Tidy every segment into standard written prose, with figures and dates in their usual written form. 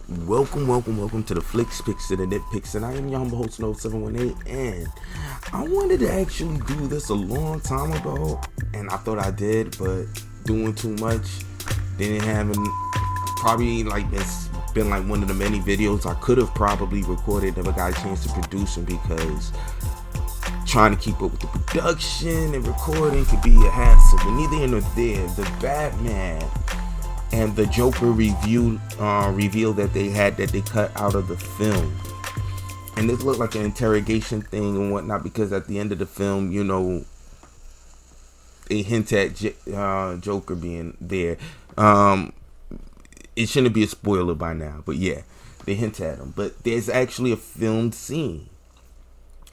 Welcome to the Flicks Picks to the Nitpicks, and I am your humble host, No 718, and I wanted to actually do this a long time ago, and I thought I did, but doing too much, didn't have probably like it's been like one of the many videos I could have probably recorded, never got a chance to produce them because trying to keep up with the production and recording could be a hassle. But neither here nor there, the Batman and the Joker reveal that they had that they cut out of the film, and this looked like an interrogation thing and whatnot, because at the end of the film, you know, they hint at Joker being there. It shouldn't be a spoiler by now, but yeah, they hint at him. But there's actually a filmed scene,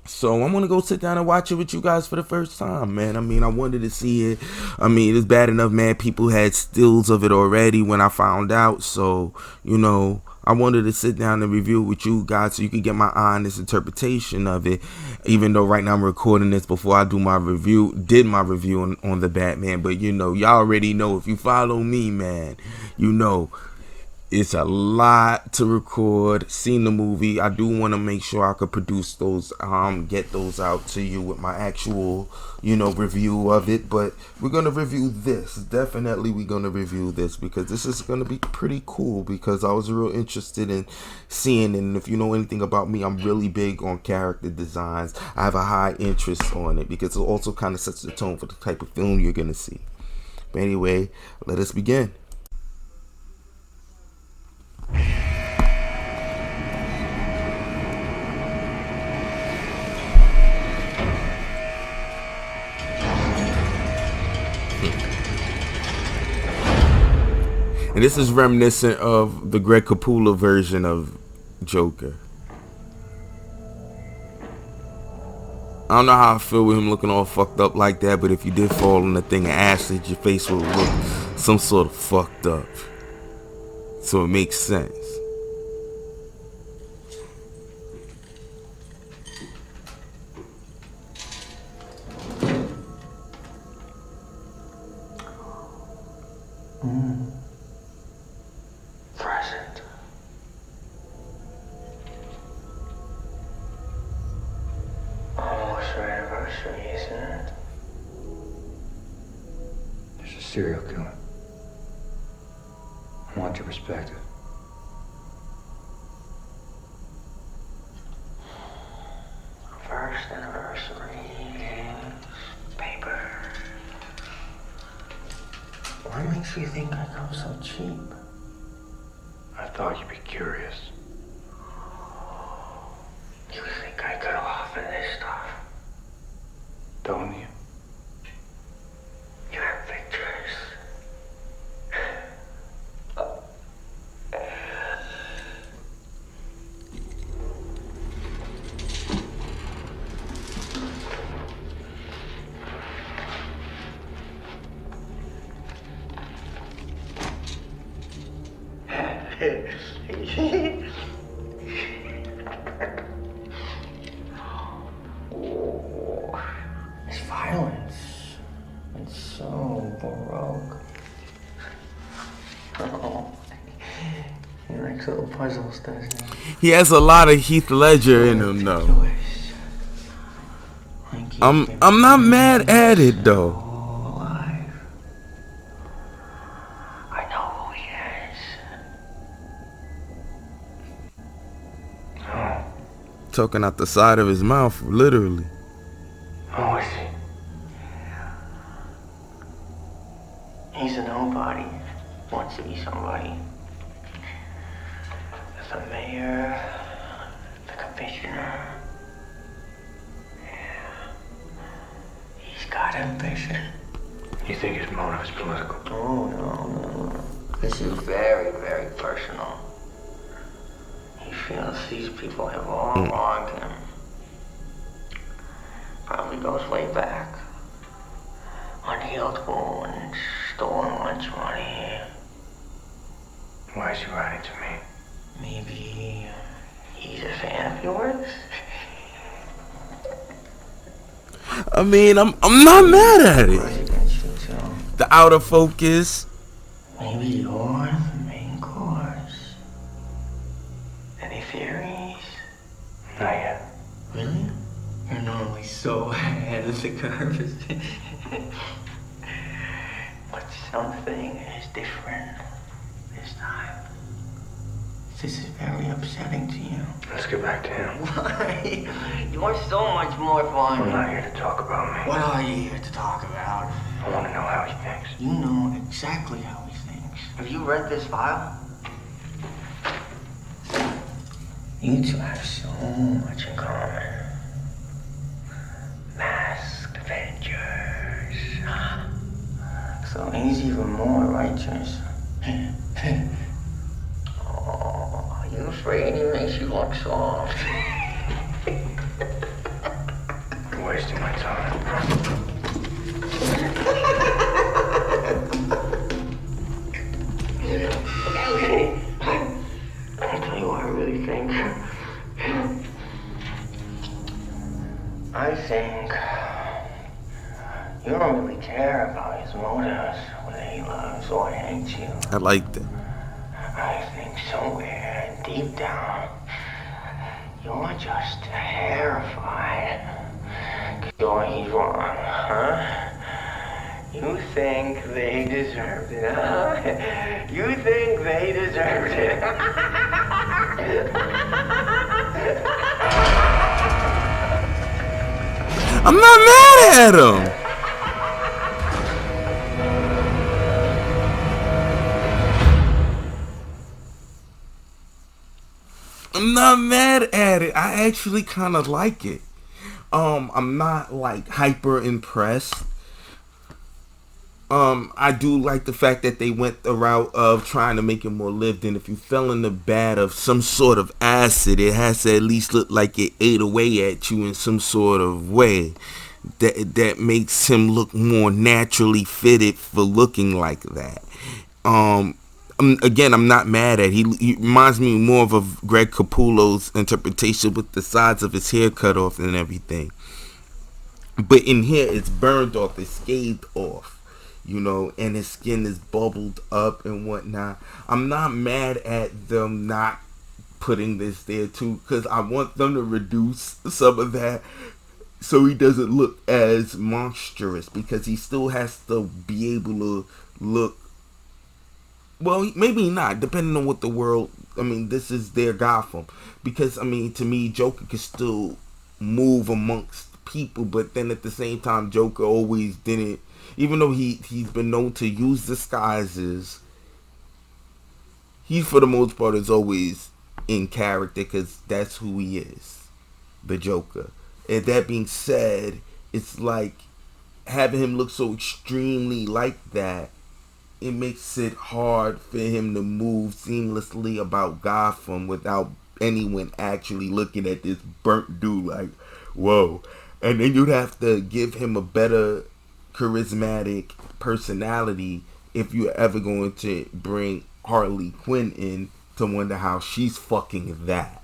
so I'm gonna go sit down and watch it with you guys for the first time, man. I mean, I wanted to see it. I mean, it's bad enough, man. People had stills of it already when I found out. So, you know, I wanted to sit down and review it with you guys so you could get my honest interpretation of it. Even though right now I'm recording this before I did my review on the Batman. But, you know, y'all already know, if you follow me, man, you know, it's a lot to record. Seen the movie. I do want to make sure I could produce those, get those out to you with my actual, you know, review of it. But we're gonna review this. Definitely, we're gonna review this because this is gonna be pretty cool. Because I was real interested in seeing it. And if you know anything about me, I'm really big on character designs. I have a high interest on it because it also kind of sets the tone for the type of film you're gonna see. But anyway, let us begin. And this is reminiscent of the Greg Capullo version of Joker. I don't know how I feel with him looking all fucked up like that, but if you did fall in the thing of acid, your face would look some sort of fucked up. So it makes sense. Present. Almost our anniversary, isn't it? There's a serial killer. I want your perspective. First anniversary games, paper. What makes you think I come so cheap? I thought you'd be curious. You think I could offer this stuff? Don't you? You have pictures. It's violence. It's so baroque. Oh. He likes little puzzles, doesn't he? He has a lot of Heath Ledger in him, though. I'm not mad at it, though. Alive. I know who he is. Oh. Talking out the side of his mouth, literally. Who is he? He's a nobody. Wants to be somebody. The mayor, the commissioner. Yeah. He's got ambition. You think his motive is political? Oh, no. This is very, very personal. He feels these people have all wronged him. Probably goes way back. Unhealed wounds, stolen lunch money. Why is he writing to me? Maybe he's a fan of yours? I mean, I'm not mad at it. Grudge against you too. The out of focus. Maybe you're the main course. theories? Not yet. Really? You're normally so ahead of the curve. But something is different this time. This is very upsetting to you. Let's get back to him. Why? You're so much more fun. I'm not here to talk about me. What are you here to talk about? I want to know how he thinks. You know exactly how he thinks. Have you read this file? You two have so much in common. Masked Avengers. So he's even more righteous. Oh, are you afraid he makes you look soft? You're wasting my time. Okay. I'll tell you what I really think. I think you don't really care about his motives, whether he loves or hates you. I like that. I think somewhere deep down, you're just terrified. 'Cause he's wrong, huh? You think they deserved it, huh? You think they deserved it. I'm not mad at him. I'm not mad at it. I actually kind of like it. I'm not like hyper impressed. I do like the fact that they went the route of trying to make it more lived in. If you fell in the bath of some sort of acid, it has to at least look like it ate away at you in some sort of way. That makes him look more naturally fitted for looking like that. Again, I'm not mad at it. He reminds me more of Greg Capullo's interpretation with the sides of his hair cut off and everything. But in here, it's burned off, it's scathed off, you know, and his skin is bubbled up and whatnot. I'm not mad at them not putting this there too, because I want them to reduce some of that so he doesn't look as monstrous, because he still has to be able to look, well, maybe not, depending on what the world, I mean, this is their Gotham, because, I mean, to me, Joker can still move amongst people, but then at the same time, Joker always didn't, even though he's been known to use disguises, he, for the most part, is always in character, because that's who he is, the Joker. And that being said, it's like having him look so extremely like that, it makes it hard for him to move seamlessly about Gotham without anyone actually looking at this burnt dude like, whoa. And then you'd have to give him a better charismatic personality if you're ever going to bring Harley Quinn in to wonder how she's fucking that.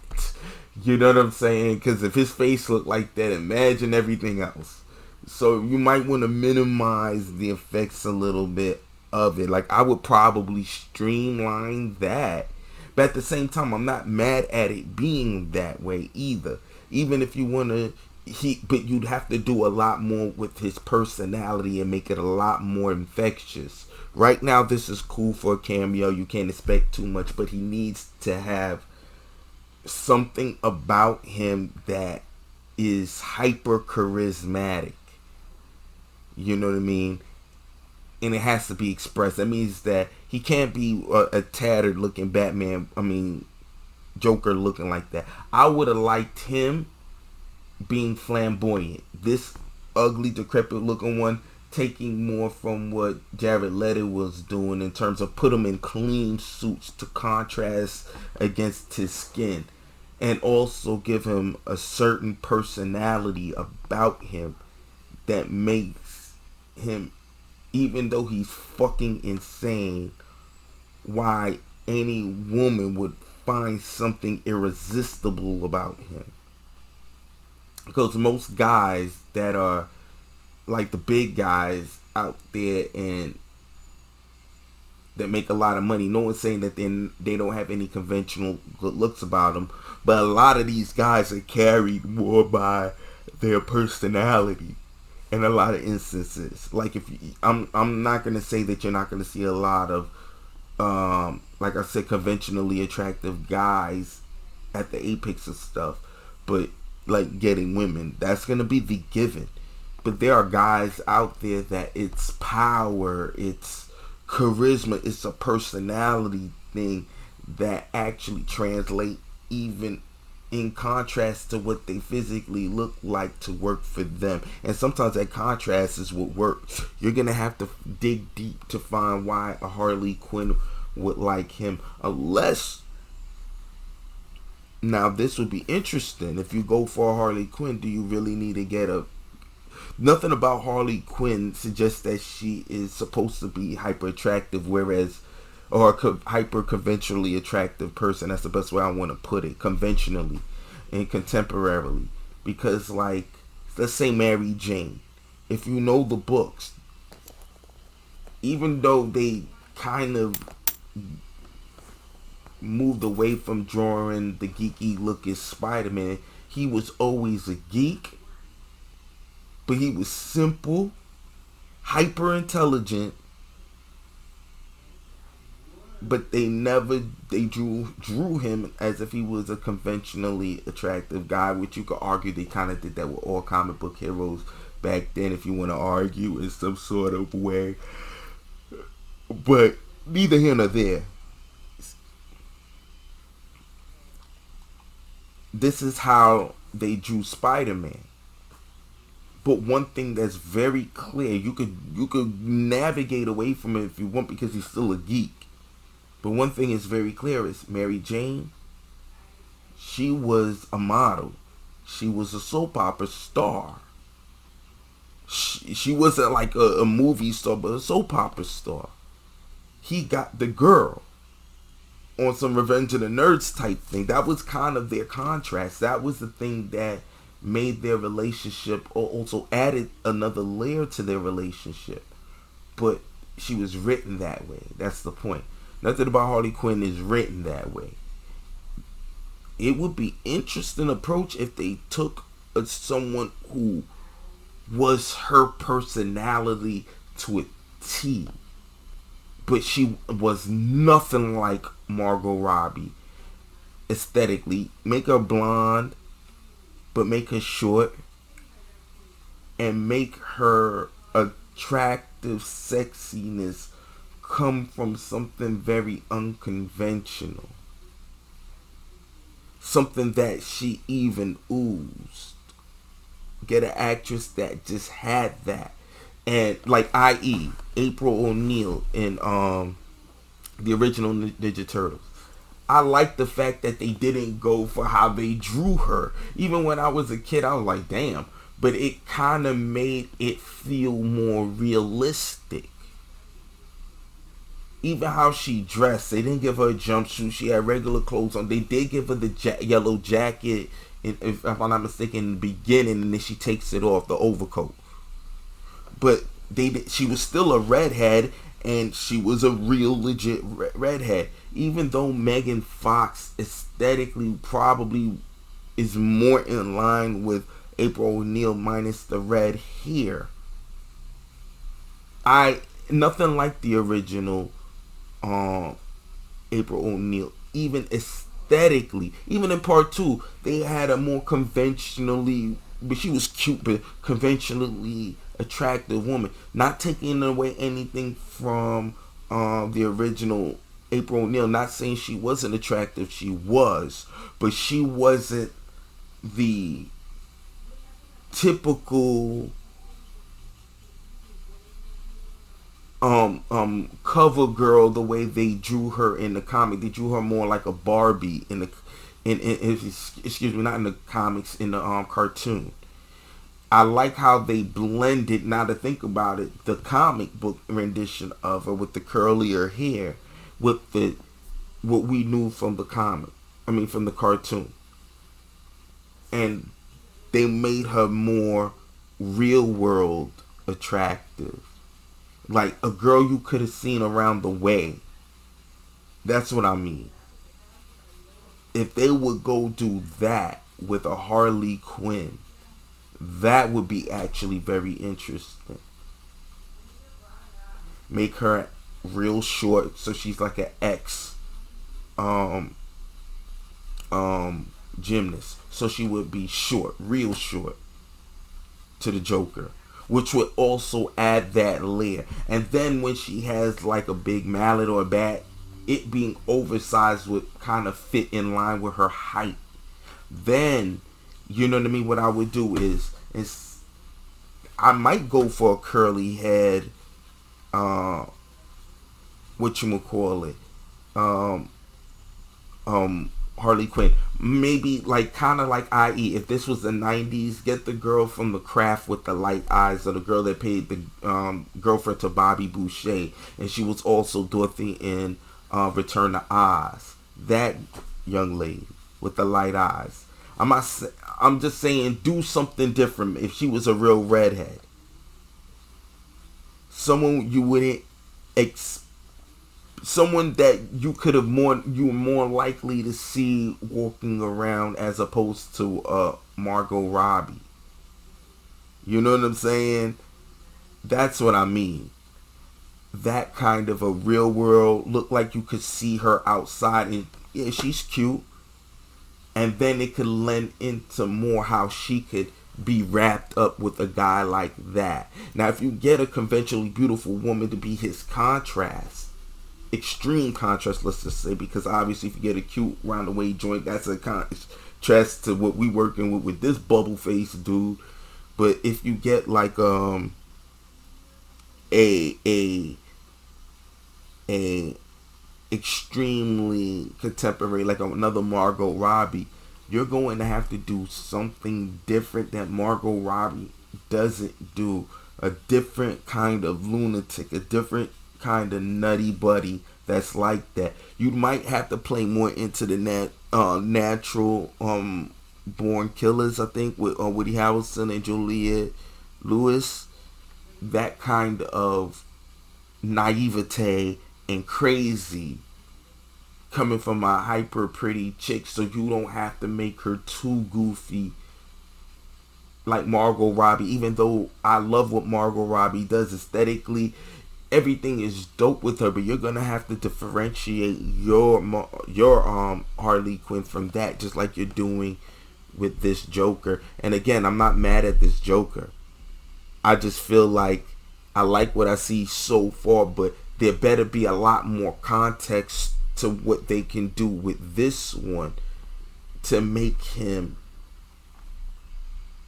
You know what I'm saying? Because if his face looked like that, imagine everything else. So you might want to minimize the effects a little bit of it. Like, I would probably streamline that. But at the same time, I'm not mad at it being that way either. Even if you want to, but you'd have to do a lot more with his personality and make it a lot more infectious. Right now, this is cool for a cameo. You can't expect too much, but he needs to have something about him that is hyper charismatic. You know what I mean? And it has to be expressed. That means that he can't be a tattered looking Batman, Joker looking like that. I would have liked him being flamboyant. This ugly, decrepit looking one, taking more from what Jared Leto was doing in terms of put him in clean suits to contrast against his skin. And also give him a certain personality about him that makes him, even though he's fucking insane, why any woman would find something irresistible about him. Because most guys that are like the big guys out there and that make a lot of money. No one's saying that they don't have any conventional good looks about them, but a lot of these guys are carried more by their personality in a lot of instances. Like if you, I'm not gonna say that you're not gonna see a lot of like I said, conventionally attractive guys at the apex of stuff, but like getting women, that's gonna be the given. But there are guys out there that it's power, it's charisma, it's a personality thing that actually translate even in contrast to what they physically look like to work for them. And sometimes that contrast is what works. You're gonna have to dig deep to find why a Harley Quinn would like him, unless, now this would be interesting, if you go for a Harley Quinn, do you really need to get a, nothing about Harley Quinn suggests that she is supposed to be hyper attractive, whereas, or a hyper conventionally attractive person. That's the best way I want to put it, conventionally and contemporarily. Because, like, let's say Mary Jane, if you know the books, even though they kind of moved away from drawing the geeky look as Spider-Man, he was always a geek, but he was simple, hyper intelligent, but they drew him as if he was a conventionally attractive guy, which you could argue they kind of did that with all comic book heroes back then, if you want to argue in some sort of way. But neither here nor there. This is how they drew Spider-Man. But one thing that's very clear, you could navigate away from it if you want, because he's still a geek. But one thing is very clear is Mary Jane, she was a model. She was a soap opera star. She wasn't like a movie star, but a soap opera star. He got the girl on some Revenge of the Nerds type thing. That was kind of their contrast. That was the thing that made their relationship, or also added another layer to their relationship. But she was written that way. That's the point. Nothing about Harley Quinn is written that way. It would be interesting approach if they took someone who was her personality to a T, but she was nothing like Margot Robbie aesthetically. Make her blonde, but make her short, and make her attractive sexiness come from something very unconventional, something that she even oozed. Get an actress that just had that. And like, i.e. April O'Neil in the original Ninja Turtles. I like the fact that they didn't go for how they drew her. Even when I was a kid, I was like, damn. But it kind of made it feel more realistic. Even how she dressed, they didn't give her a jumpsuit. She had regular clothes on. They did give her the yellow jacket, if I'm not mistaken, in the beginning, and then she takes it off, the overcoat. But she was still a redhead, and she was a real legit redhead. Even though Megan Fox aesthetically probably is more in line with April O'Neil minus the red hair. Nothing like the original April O'Neil. Even aesthetically, even in part 2, they had a more conventionally, but she was cute, but conventionally attractive woman. Not taking away anything from the original April O'Neil. Not saying she wasn't attractive, she was, but she wasn't the typical cover girl the way they drew her in the comic. They drew her more like a Barbie in the excuse me, not in the comics, in the cartoon. I like how they blended, now to think about it, the comic book rendition of her with the curlier hair with what we knew from the comic. I mean, from the cartoon. And they made her more real world attractive. Like a girl you could have seen around the way. That's what I mean. If they would go do that with a Harley Quinn, that would be actually very interesting. Make her real short, so she's like an ex gymnast. So she would be short, real short to the Joker, which would also add that layer. And then when she has like a big mallet or a bat, it being oversized would kind of fit in line with her height. Then, you know what I mean, what I would do is I might go for a curly head, whatchamacallit, Harley Quinn. Maybe like kind of like IE. If this was the 90s, get the girl from The Craft with the light eyes, or the girl that played the girlfriend to Bobby Boucher, and she was also Dorothy in Return to Oz. That young lady with the light eyes. I'm just saying, do something different. If she was a real redhead, someone you wouldn't someone that you could have you were more likely to see walking around, as opposed to Margot Robbie. You know what I'm saying? That's what I mean. That kind of a real world look, like you could see her outside, and yeah, she's cute. And then it could lend into more how she could be wrapped up with a guy like that. Now, if you get a conventionally beautiful woman to be his contrast, extreme contrast, let's just say, because obviously if you get a cute round the way joint, that's a contrast to what we working with this bubble face dude. But if you get like a extremely contemporary, like another Margot Robbie, you're going to have to do something different that Margot Robbie doesn't do. A different kind of lunatic, a different kind of nutty buddy that's like that. You might have to play more into the natural born killers, I think, with Woody Harrelson and Juliette Lewis. That kind of naivete and crazy coming from a hyper pretty chick, so you don't have to make her too goofy like Margot Robbie. Even though I love what Margot Robbie does aesthetically, everything is dope with her, but you're gonna have to differentiate your Harley Quinn from that, just like you're doing with this Joker. And again, I'm not mad at this Joker. I just feel like I like what I see so far, but there better be a lot more context to what they can do with this one to make him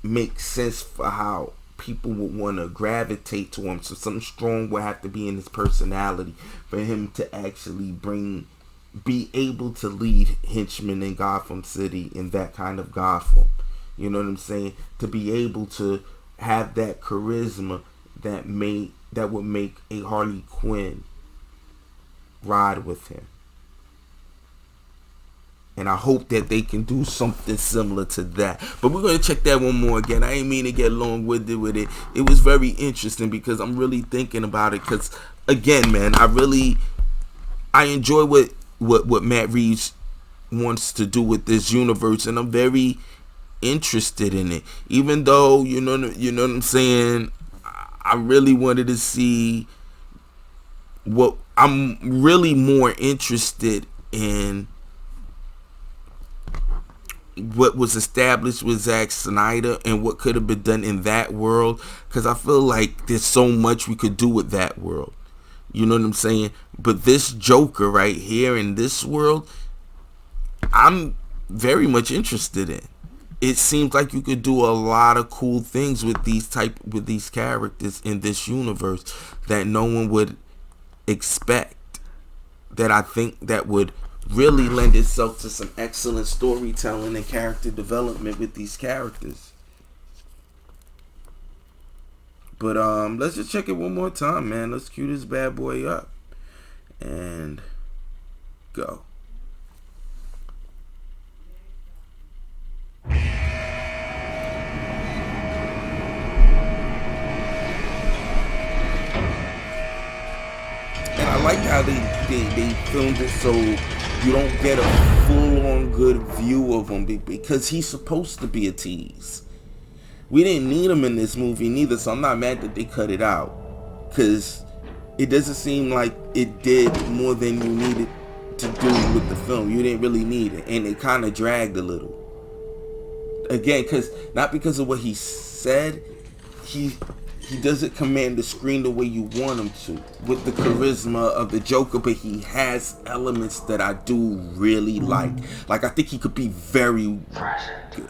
make sense for how people would want to gravitate to him. So something strong will have to be in his personality for him to actually be able to lead henchmen in Gotham City, in that kind of Gotham. You know what I'm saying? To be able to have that charisma that would make a Harley Quinn ride with him. And I hope that they can do something similar to that. But we're going to check that one more again. I ain't mean to get long-winded with it. It was very interesting because I'm really thinking about it. Because, again, man, I enjoy what Matt Reeves wants to do with this universe. And I'm very interested in it. Even though, you know what I'm saying, I really wanted to see what I'm really more interested in. What was established with Zack Snyder and what could have been done in that world, because I feel like there's so much we could do with that world. You know what I'm saying? But this Joker right here in this world, I'm very much interested in. It seems like you could do a lot of cool things with these characters in this universe that no one would expect. That I think that would really lend itself to some excellent storytelling and character development with these characters. But let's just check it one more time, man. Let's cue this bad boy up and go. And I like how how they filmed it so you don't get a full-on good view of him, because he's supposed to be a tease. We didn't need him in this movie neither, so I'm not mad that they cut it out, because it doesn't seem like it did more than you needed to do with the film. You didn't really need it, and it kind of dragged a little. Again, not because of what he said, he doesn't command the screen the way you want him to, with the charisma of the Joker, but he has elements that I do really like. Like, I think he could be very good.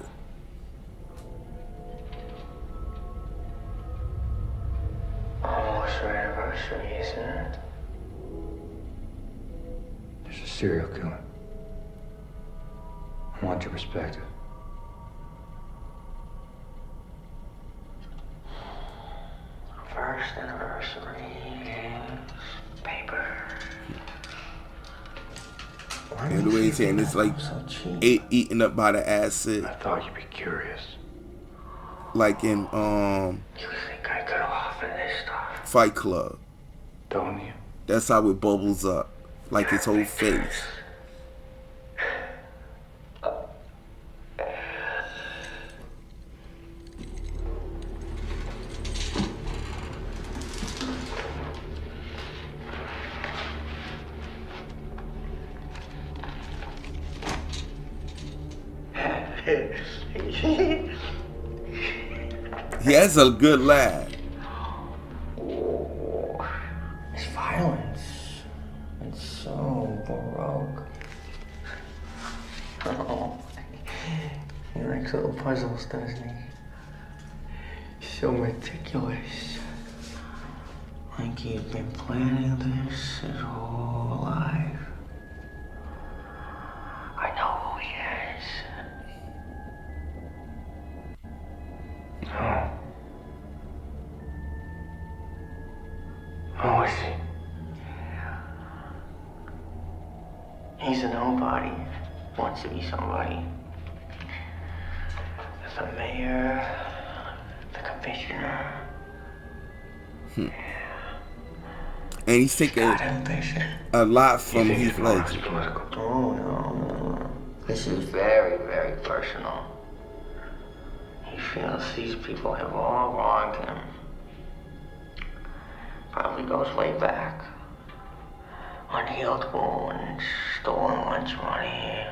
Almost your anniversary, isn't it? There's a serial killer. I want your perspective. First anniversary, games, paper. And the way he's saying it's like eaten up by the acid. I thought you'd be curious. Like in You think I got off in this stuff? Fight Club. Don't you? That's how it bubbles up. Like his whole face. He has a good laugh. It's violence. It's so baroque. Oh, he likes little puzzles, doesn't he? So meticulous. Like he's been planning this his whole life. I know who he is. Oh. Oh, is he? He's a nobody. Wants to be somebody. The mayor, the commissioner. And he's taking a lot from Heath Ledger. Oh, no. This is very, very personal. He feels these people have all wronged him. Probably goes way back. Unhealed wounds, stolen lunch money.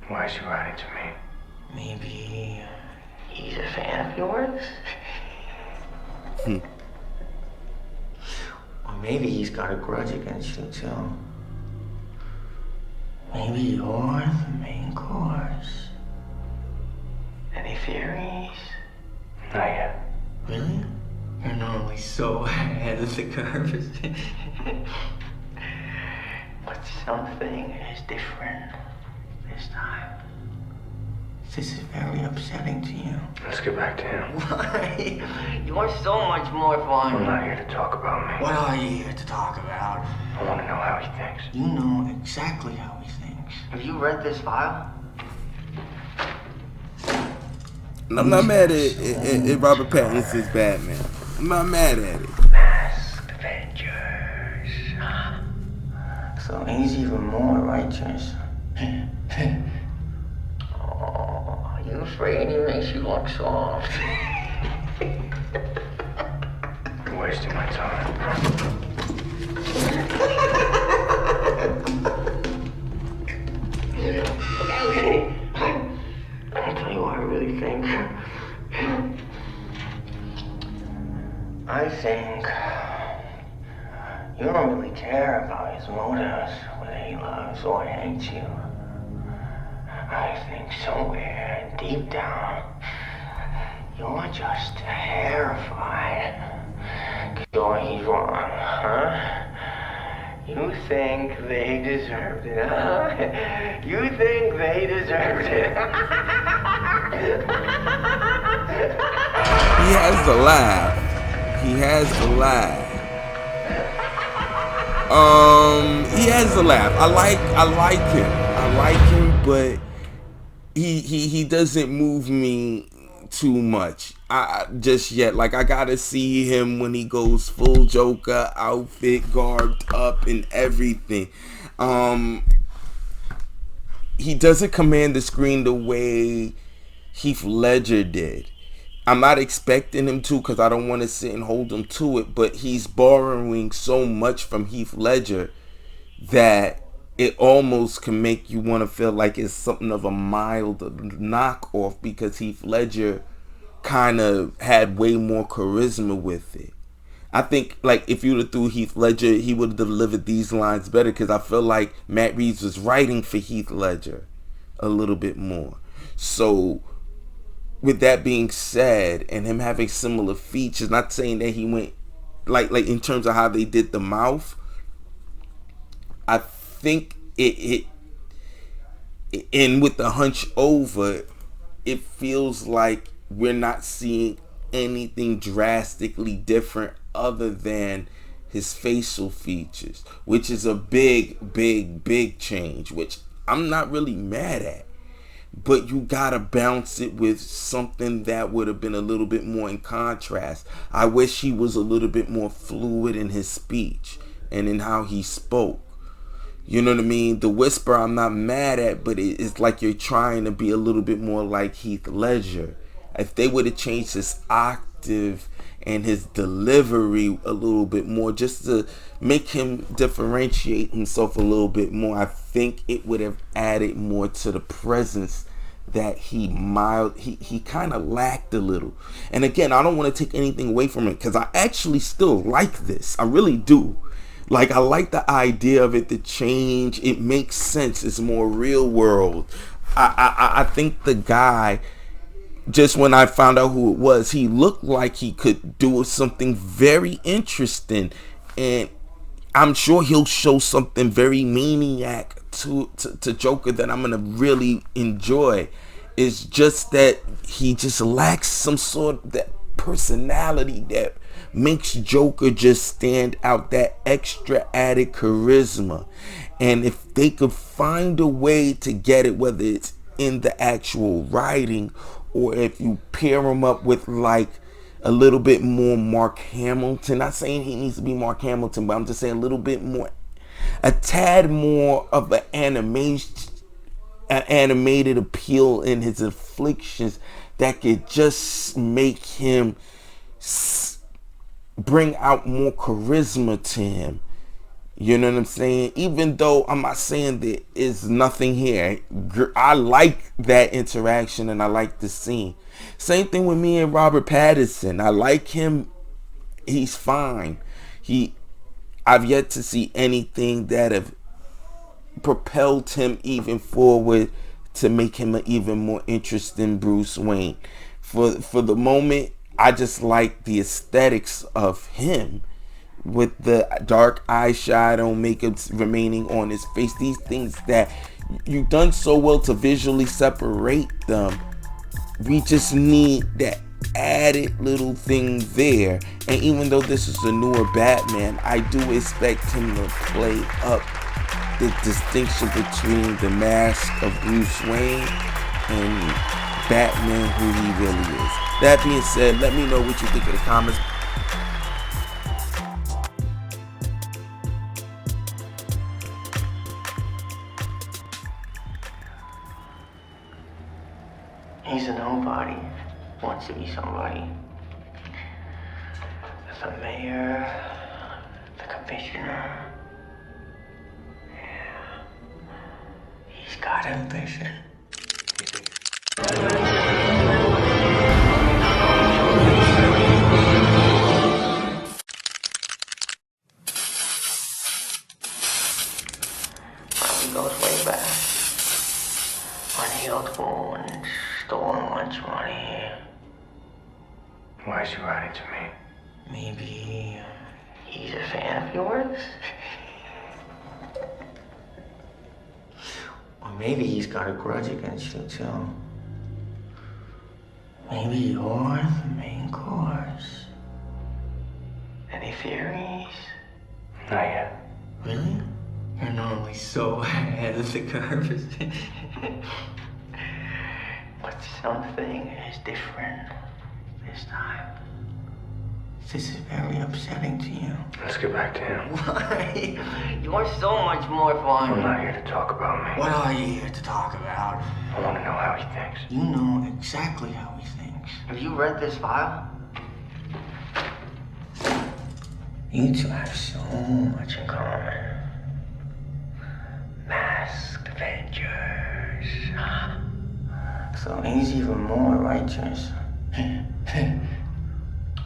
Why is he writing to me? Maybe he's a fan of yours? Or maybe he's got a grudge against you too. Maybe you're the main course. Any theories? Not yet. Really? You're normally so ahead of the curve. But something is different this time. This is very upsetting to you. Let's get back to him. Why? You're so much more fun. I'm not here to talk about me. What are you here to talk about? I want to know how he thinks. You know exactly how he thinks. Have you read this file? And I'm not mad at Robert Pattinson's Batman. I'm not mad at it. Masked Avengers. So he's even more righteous. Oh, are you afraid he makes you look soft? You're wasting my time. Okay. I'll tell you what I really think. I think you don't really care about his motives, whether he loves or hates you. I think somewhere deep down, you're just terrified. Sure, he's wrong, huh? You think they deserved it, huh? You think they deserved it. He has the laugh. He has the laugh. He has the laugh. I like him. I like him, but he doesn't move me too much. just yet. Like, I gotta see him when he goes full Joker outfit, garbed up and everything. He doesn't command the screen the way Heath Ledger did. I'm not expecting him to, because I don't want to sit and hold him to it, but he's borrowing so much from Heath Ledger that it almost can make you want to feel like it's something of a mild knockoff, because Heath Ledger kind of had way more charisma with it. I think, like, if you would have threw Heath Ledger, he would have delivered these lines better, because I feel like Matt Reeves was writing for Heath Ledger a little bit more. So with that being said, and him having similar features, not saying that he went like in terms of how they did the mouth, I think it and with the hunch over, it feels like we're not seeing anything drastically different other than his facial features, which is a big change, which I'm not really mad at. But you gotta bounce it with something that would have been a little bit more in contrast. I wish he was a little bit more fluid in his speech and in how he spoke. You know what I mean? The whisper I'm not mad at, but it's like you're trying to be a little bit more like Heath Ledger. If they would have changed his octave and his delivery a little bit more, just to make him differentiate himself a little bit more, I think it would have added more to the presence that he kind of lacked a little. And again, I don't want to take anything away from it, because I actually still like this. I really do. Like, I like the idea of it, the change. It makes sense. It's more real world. I think the guy, just when I found out who it was, he looked like he could do something very interesting, and I'm sure he'll show something very maniac to Joker that I'm gonna really enjoy. It's just that he just lacks some sort of that personality that makes Joker just stand out, that extra added charisma. And if they could find a way to get it, whether it's in the actual writing, or if you pair him up with like a little bit more Mark Hamilton. Not saying he needs to be Mark Hamilton, but I'm just saying a little bit more, a tad more of an animated appeal in his afflictions that could just make him bring out more charisma to him. You know what I'm saying? Even though I'm not saying there is nothing here. I like that interaction and I like the scene. Same thing with me and Robert Pattinson. I like him. He's fine. I've yet to see anything that have propelled him even forward to make him an even more interesting Bruce Wayne. For the moment, I just like the aesthetics of him, with the dark eyeshadow, makeup remaining on his face. These things that you've done so well to visually separate them. We just need that added little thing there. And even though this is a newer Batman, I do expect him to play up the distinction between the mask of Bruce Wayne and Batman, who he really is. That being said, let me know what you think in the comments. He's a nobody, wants to be somebody. The mayor, the commissioner. Yeah. He's got ambition. Probably goes way back. Unhealed wound, stolen lunch money. Why is he writing to me? Maybe he's a fan of yours? Or maybe he's got a grudge against you too. Maybe you're the main course. Any theories? Not yet. Really? You're normally so ahead of the curve. But something is different this time. This is very upsetting to you. Let's get back to him. Why? You're so much more fun. I'm not here to talk about me. What are you here to talk about? I want to know how he thinks. You know exactly how he thinks. Have you read this file? You two have so much in common. Masked Avengers. So he's even more righteous.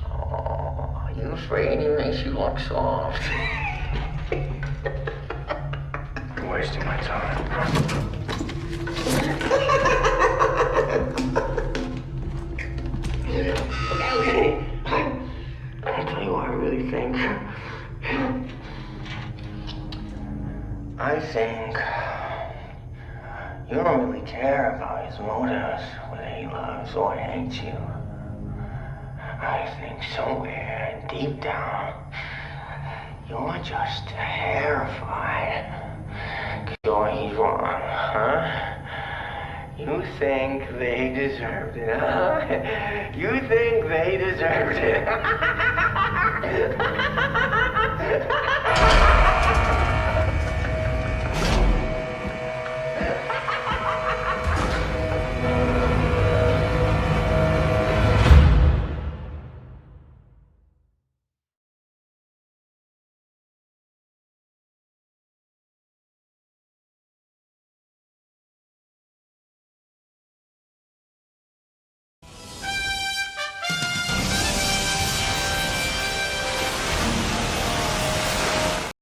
Oh, are you afraid he makes you look soft? You're wasting my time. Okay. I'll tell you what I really think. I think you don't really care about his motives, whether he loves or hates you. I think somewhere deep down, you're just terrified. 'Cause he's wrong, huh? You think they deserved it, huh? You think they deserved it.